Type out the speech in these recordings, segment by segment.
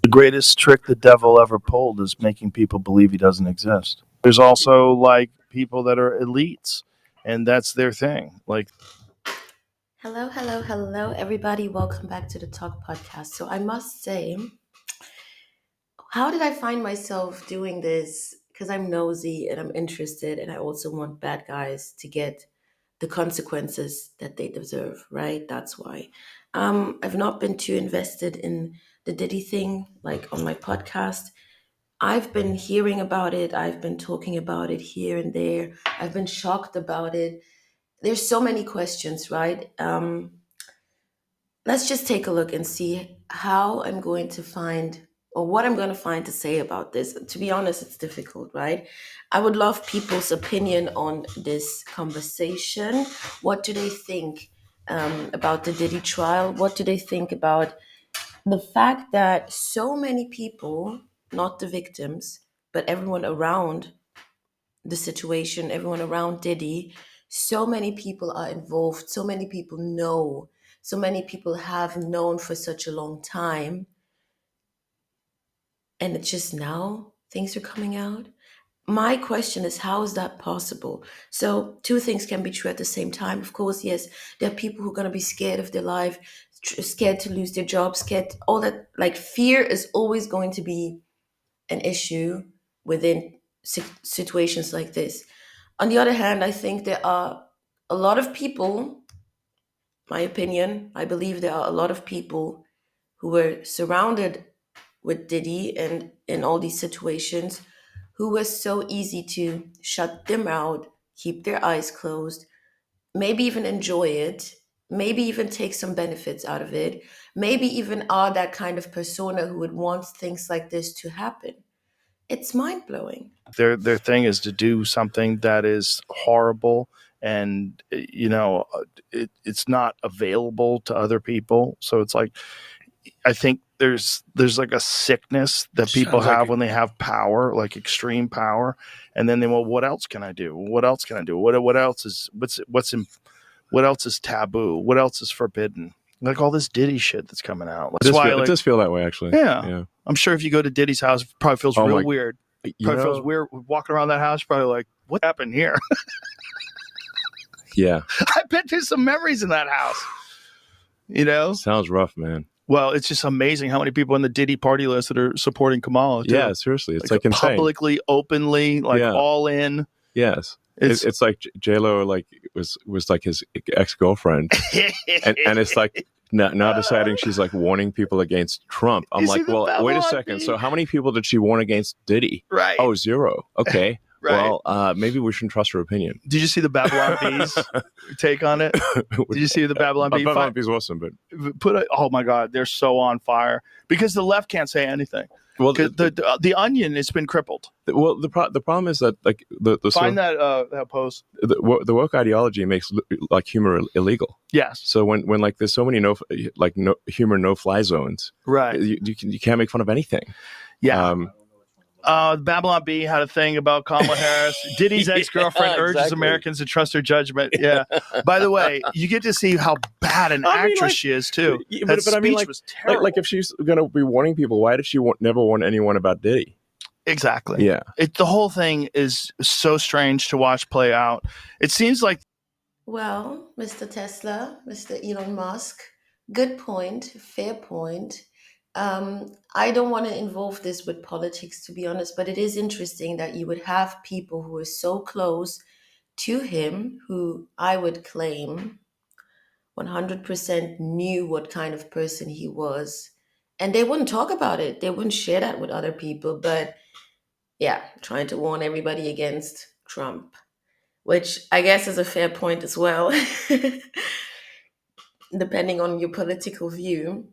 The greatest trick the devil ever pulled is making people believe he doesn't exist. There's also like people that are elites, and that's their thing. Like, Hello, hello, hello, everybody. Welcome back to the Talk Podcast. So, I must say, how did I find myself doing this? Because I'm nosy and I'm interested, and I also want bad guys to get the consequences that they deserve, right? That's why. I've not been too invested in the Diddy thing, like on my podcast. I've been hearing about it, I've been talking about it here and there, I've been shocked about it. There's so many questions, right? Let's just take a look and see how I'm going to find or what I'm going to find to say about this. To be honest, it's difficult, right? I would love people's opinion on this conversation. What do they think about the Diddy trial? What do they think about the fact that so many people, not the victims, but everyone around the situation, everyone around Diddy, so many people are involved, so many people know, so many people have known for such a long time, and it's just now things are coming out. My question is, how is that possible? So, two things can be true at the same time. Of course, yes, there are people who are going to be scared of their life, scared to lose their job, scared, all that. Like, fear is always going to be an issue within situations like this. On the other hand, I think there are a lot of people, my opinion, I believe there are a lot of people who were surrounded with Diddy and in all these situations who was so easy to shut them out, keep their eyes closed, maybe even enjoy it, maybe even take some benefits out of it, maybe even are that kind of persona who would want things like this to happen. It's mind blowing. their thing is to do something that is horrible, and it's not available to other people. So it's like, I think there's like a sickness that people Sounds like have when they have power, like extreme power, and then well, what else can I do? What else can I do? What else is what else is taboo? What else is forbidden? Like all this Diddy shit that's coming out. It That's does, why, feel, it like, does feel that way, actually. yeah, I'm sure if you go to Diddy's house, it probably feels Oh real my, weird. you Probably feels know, weird walking around that house. Probably like, what happened here? yeah, I bet there's some memories in that house. You know? sounds rough, man. Well, it's just amazing how many people on the Diddy party list that are supporting Kamala, too. Yeah, seriously, it's Like insane. publicly, openly, like Yeah. all in. Yes, It's it's like J Lo, like was like his ex girlfriend, and it's like now deciding she's like warning people against Trump. I'm You see like, the well, wait a Babylon second. Bee? So how many people did she warn against Diddy? Right. Oh, zero. Okay. Right. Well, maybe we shouldn't trust her opinion. Did you see the Babylon Bees take on it? Did you see the Babylon Bee? Babylon Bee's awesome, but Oh my God, they're so on fire because the left can't say anything. well, 'Cause the Onion, it's been crippled. the problem is that like the Find that post. the woke ideology makes like humor illegal. Yes. So when like there's so many no humor no fly zones, Right. you can't make fun of anything. Yeah. The Babylon Bee had a thing about Kamala Harris. Diddy's ex-girlfriend urges exactly. Americans to trust her judgment. Yeah. By the way, you get to see how bad an actress she is too. That But I mean, speech was terrible. like if she's going to be warning people, why did she never warn anyone about Diddy? Exactly. Yeah. The whole thing is so strange to watch play out. It seems like Well, Mr. Tesla, Mr. Elon Musk, good point, fair point. I don't want to involve this with politics, to be honest, but it is interesting that you would have people who are so close to him, who I would claim 100% knew what kind of person he was. And they wouldn't talk about it, they wouldn't share that with other people, but yeah, trying to warn everybody against Trump, which I guess is a fair point as well, depending on your political view.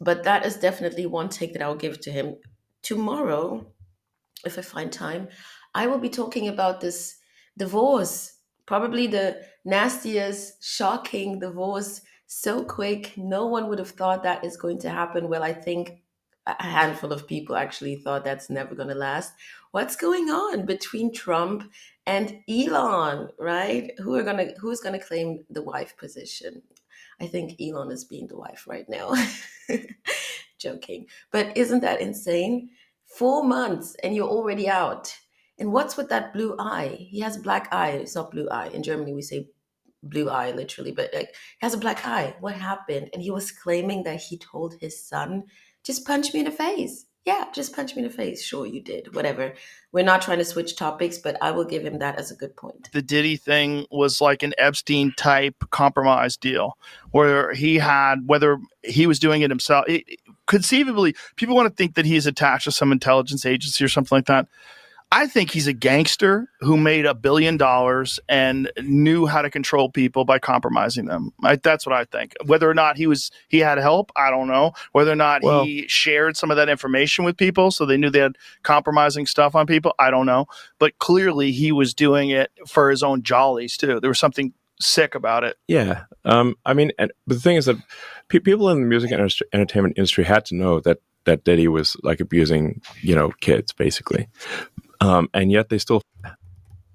But that is definitely one take that I'll give to him. Tomorrow, if I find time, I will be talking about this divorce, probably the nastiest, shocking divorce. So quick, no one would have thought that is going to happen. Well, I think a handful of people actually thought that's never going to last. What's going on between Trump and Elon, right? Who's gonna claim the wife position? I think Elon is being the wife right now. Joking. But isn't that insane? 4 months and you're already out. And what's with that blue eye? He has black eye. It's not blue eye. In Germany, we say blue eye literally, but like he has a black eye. What happened? And he was claiming that he told his son, just punch me in the face. Yeah, just punch me in the face. Sure, you did. Whatever. We're not trying to switch topics, but I will give him that as a good point. The Diddy thing was like an Epstein type compromise deal where he had, whether he was doing it himself, conceivably, people want to think that he's attached to some intelligence agency or something like that. I think he's a gangster who made $1 billion and knew how to control people by compromising them. That's what I think. Whether or not he had help, I don't know. Whether or not he shared some of that information with people so they knew they had compromising stuff on people, I don't know. But clearly he was doing it for his own jollies too. There was something sick about it. Yeah. I mean, but the thing is that people in the music and entertainment industry had to know that Diddy was like abusing, kids basically. And yet they still.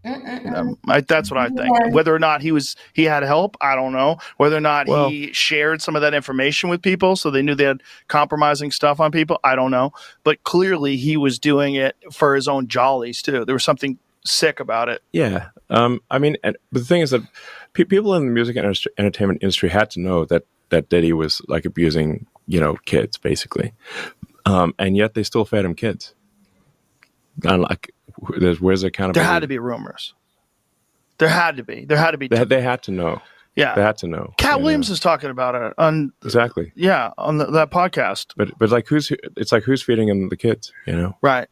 That's what I think. Whether or not he had help, I don't know. Whether or not he shared some of that information with people so they knew they had compromising stuff on people, I don't know. But clearly he was doing it for his own jollies too. There was something sick about it. Yeah. I mean, but the thing is that people in the music and entertainment industry had to know that Diddy was like abusing, kids basically. And yet they still fed him kids. And like, where's the accountability? There had to be rumors. There had to be. They had to know. Yeah, they had to know. Cat Williams is talking about it on exactly. Yeah, on that podcast. But like who's feeding him the kids? Right.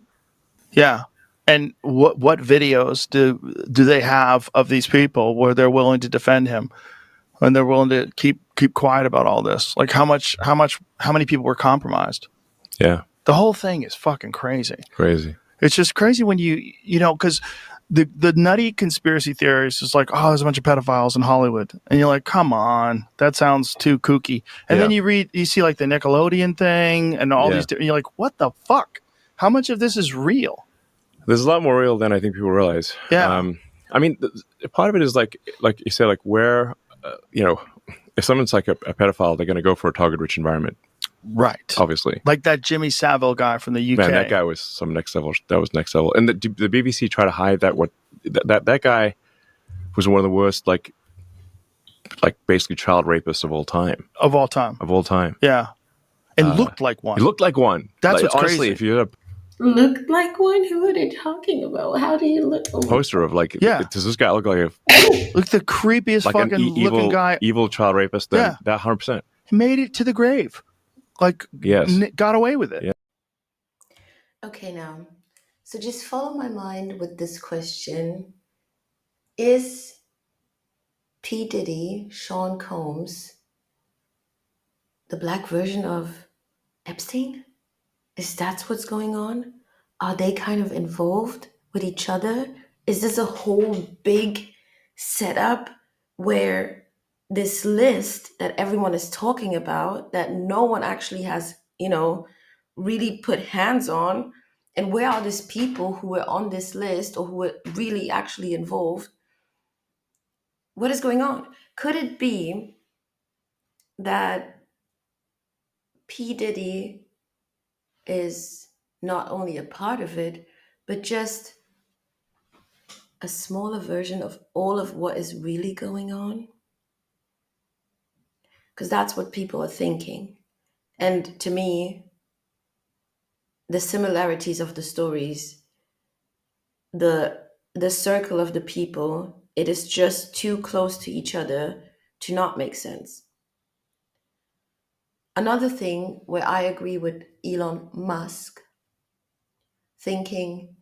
Yeah. And what videos do they have of these people where they're willing to defend him and they're willing to keep quiet about all this? Like how many people were compromised? Yeah. The whole thing is fucking crazy. Crazy. It's just crazy when because the nutty conspiracy theories is like, oh, there's a bunch of pedophiles in Hollywood. And you're like, come on, that sounds too kooky. And then you see like the Nickelodeon thing and all these, and you're like, what the fuck? How much of this is real? There's a lot more real than I think people realize. Yeah. I mean, part of it is like you say, like where, if someone's like a pedophile, they're going to go for a target-rich environment. Right. Obviously. Like that Jimmy Savile guy from the UK. Man, that guy was some next level. That was next level. And the BBC tried to hide that. That guy was one of the worst, like basically child rapists of all time. Of all time. Yeah. And looked like one. He looked like one. That's what's honestly, crazy. If you had looked like one? Who are they talking about? How do you look? Poster of like, does this guy look like look the creepiest like fucking looking guy? Evil child rapist. That 100%. He made it to the grave. Like, got away with it. Yeah. Okay, now, so just follow my mind with this question. Is P. Diddy, Sean Combs, the black version of Epstein? Is that what's going on? Are they kind of involved with each other? Is this a whole big setup where this list that everyone is talking about, that no one actually has, really put hands on, and where are these people who were on this list or who were really actually involved? What is going on? Could it be that P. Diddy is not only a part of it, but just a smaller version of all of what is really going on? Because that's what people are thinking. And to me, the similarities of the stories, the circle of the people, it is just too close to each other to not make sense. Another thing where I agree with Elon Musk, thinking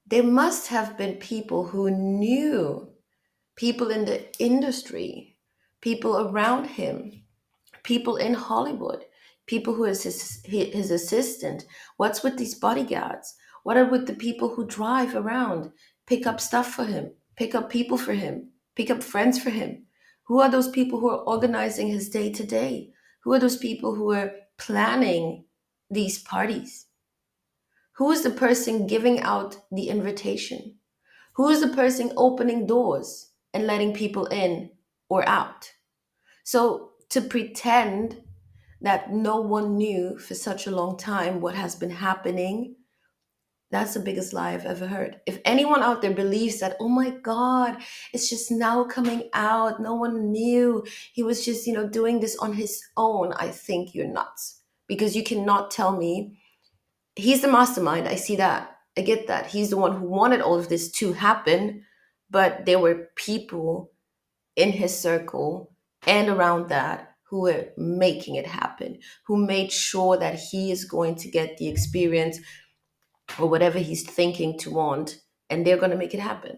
there must have been people who knew, people in the industry, people around him, people in Hollywood, people who is his assistant. What's with these bodyguards? What are with the people who drive around, pick up stuff for him, pick up people for him, pick up friends for him? Who are those people who are organizing his day to day? Who are those people who are planning these parties? Who is the person giving out the invitation? Who is the person opening doors and letting people in or out? So to pretend that no one knew for such a long time what has been happening. That's the biggest lie I've ever heard. If anyone out there believes that, oh my God, it's just now coming out, no one knew, he was just, doing this on his own, I think you're nuts. Because you cannot tell me he's the mastermind. I see that. I get that. He's the one who wanted all of this to happen, but there were people in his circle and around that who were making it happen, who made sure that he is going to get the experience or whatever he's thinking to want, and they're going to make it happen.